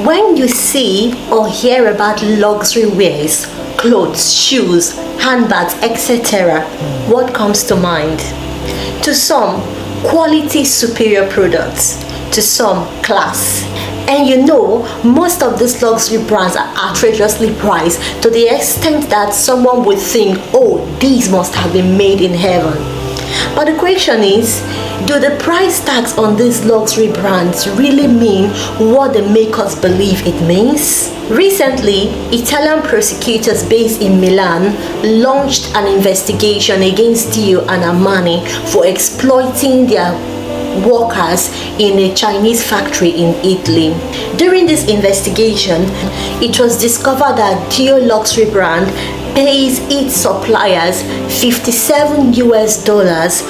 When you see or hear about luxury wears, clothes, shoes, handbags, etc., what comes to mind? To some, quality superior products. To some, class. And you know, most of these luxury brands are outrageously priced to the extent that someone would think, oh, these must have been made in heaven. But the question is, do the price tags on these luxury brands really mean what they make us believe it means? Recently, Italian prosecutors based in Milan launched an investigation against Dior and Armani for exploiting their workers in a Chinese factory in Italy. During this investigation, it was discovered that Dior luxury brand pays its suppliers $57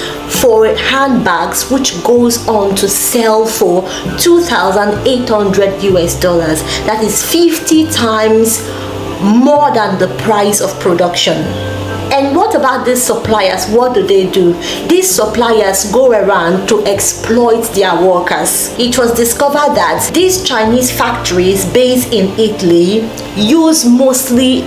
for handbags, which goes on to sell for $2,800. That is 50 times more than the price of production. And what about these suppliers? What do? These suppliers go around to exploit their workers. It was discovered that these Chinese factories based in Italy use mostly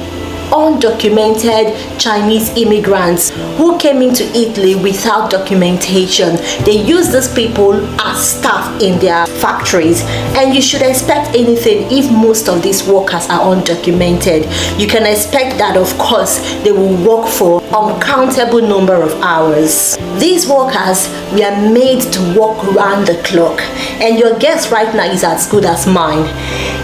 undocumented Chinese immigrants who came into Italy without documentation. They use these people as staff in their factories, and you should expect anything if most of these workers are undocumented. You can expect that, of course, they will work for uncountable number of hours. These workers were made to work around the clock, and your guess right now is as good as mine.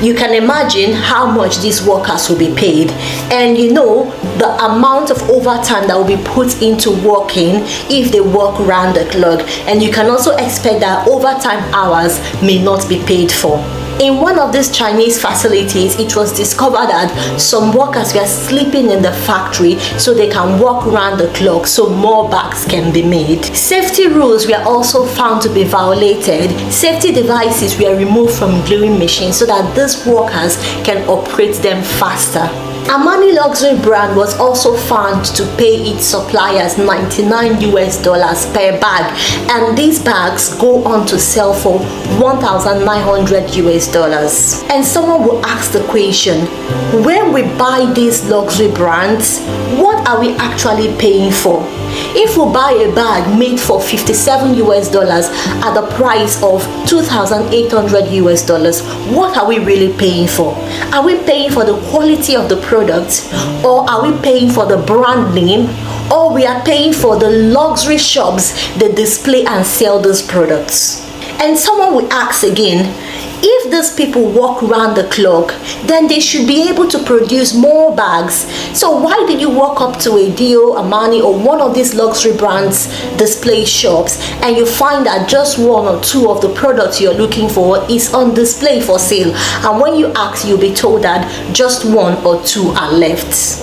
You can imagine how much these workers will be paid, and you know the amount of overtime that will be put into working if they work around the clock, and you can also expect that overtime hours may not be paid for. In one of these Chinese facilities, it was discovered that some workers were sleeping in the factory so they can work around the clock so more bags can be made. Safety rules were also found to be violated. Safety devices were removed from gluing machines so that these workers can operate them faster. Armani luxury brand was also found to pay its suppliers $99 per bag, and these bags go on to sell for $1,900. And someone will ask the question, when we buy these luxury brands, what are we actually paying for? If we buy a bag made for $57 at the price of $2,800, what are we really paying for? Are we paying for the quality of the product, or are we paying for the brand name, or we are paying for the luxury shops that display and sell those products? And someone will ask again, if these people walk around the clock, then they should be able to produce more bags. So why did you walk up to a Dior, Armani, or one of these luxury brands display shops and you find that just one or two of the products you're looking for is on display for sale, and when you ask, you'll be told that just one or two are left?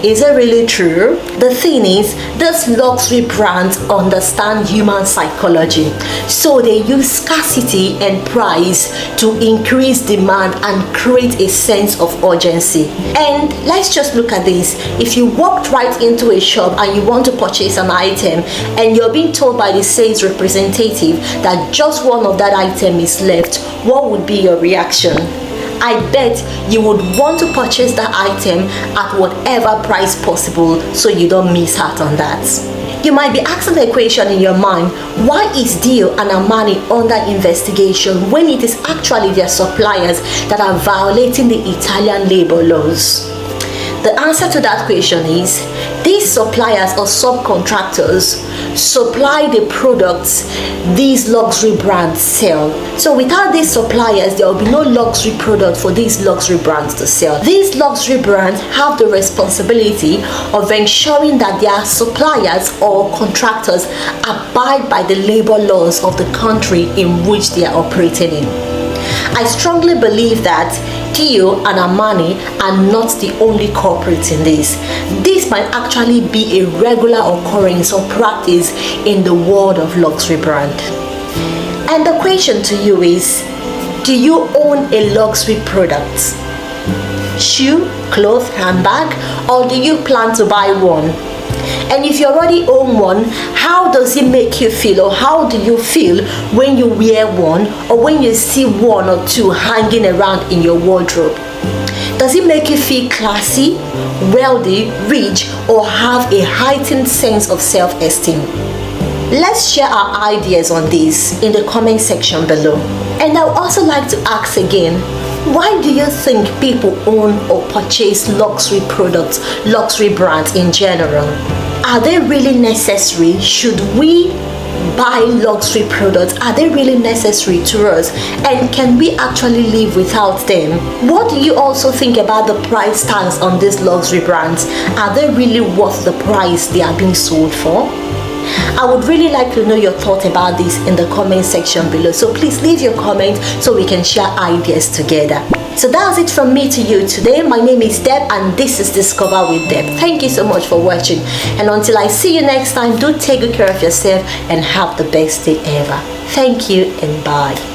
Is it really true? The thing is, these luxury brands understand human psychology, so they use scarcity and price to increase demand and create a sense of urgency. And let's just look at this. If you walked right into a shop and you want to purchase an item, and you're being told by the sales representative that just one of that item is left, what would be your reaction? I bet you would want to purchase that item at whatever price possible so you don't miss out on that. You might be asking the question in your mind, why is Dior and Armani under investigation when it is actually their suppliers that are violating the Italian labor laws? The answer to that question is, these suppliers or subcontractors supply the products these luxury brands sell. So without these suppliers, there will be no luxury product for these luxury brands to sell. These luxury brands have the responsibility of ensuring that their suppliers or contractors abide by the labor laws of the country in which they are operating in. I strongly believe that Dior and Armani are not the only culprits in this. This might actually be a regular occurrence or practice in the world of luxury brand. And the question to you is, do you own a luxury product? Shoe, cloth, handbag, or do you plan to buy one? And if you already own one, how does it make you feel, or how do you feel when you wear one, or when you see one or two hanging around in your wardrobe? Does it make you feel classy, wealthy, rich, or have a heightened sense of self-esteem? Let's share our ideas on this in the comment section below. And I would also like to ask again, why do you think people own or purchase luxury products, luxury brands in general? Are they really necessary? Should we buy luxury products? Are they really necessary to us? And can we actually live without them? What do you also think about the price tags on these luxury brands? Are they really worth the price they are being sold for? I would really like to know your thoughts about this in the comment section below. So please leave your comment so we can share ideas together. So that's it from me to you today. My name is Deb and this is Discover with Deb. Thank you so much for watching. And until I see you next time, do take good care of yourself and have the best day ever. Thank you and bye.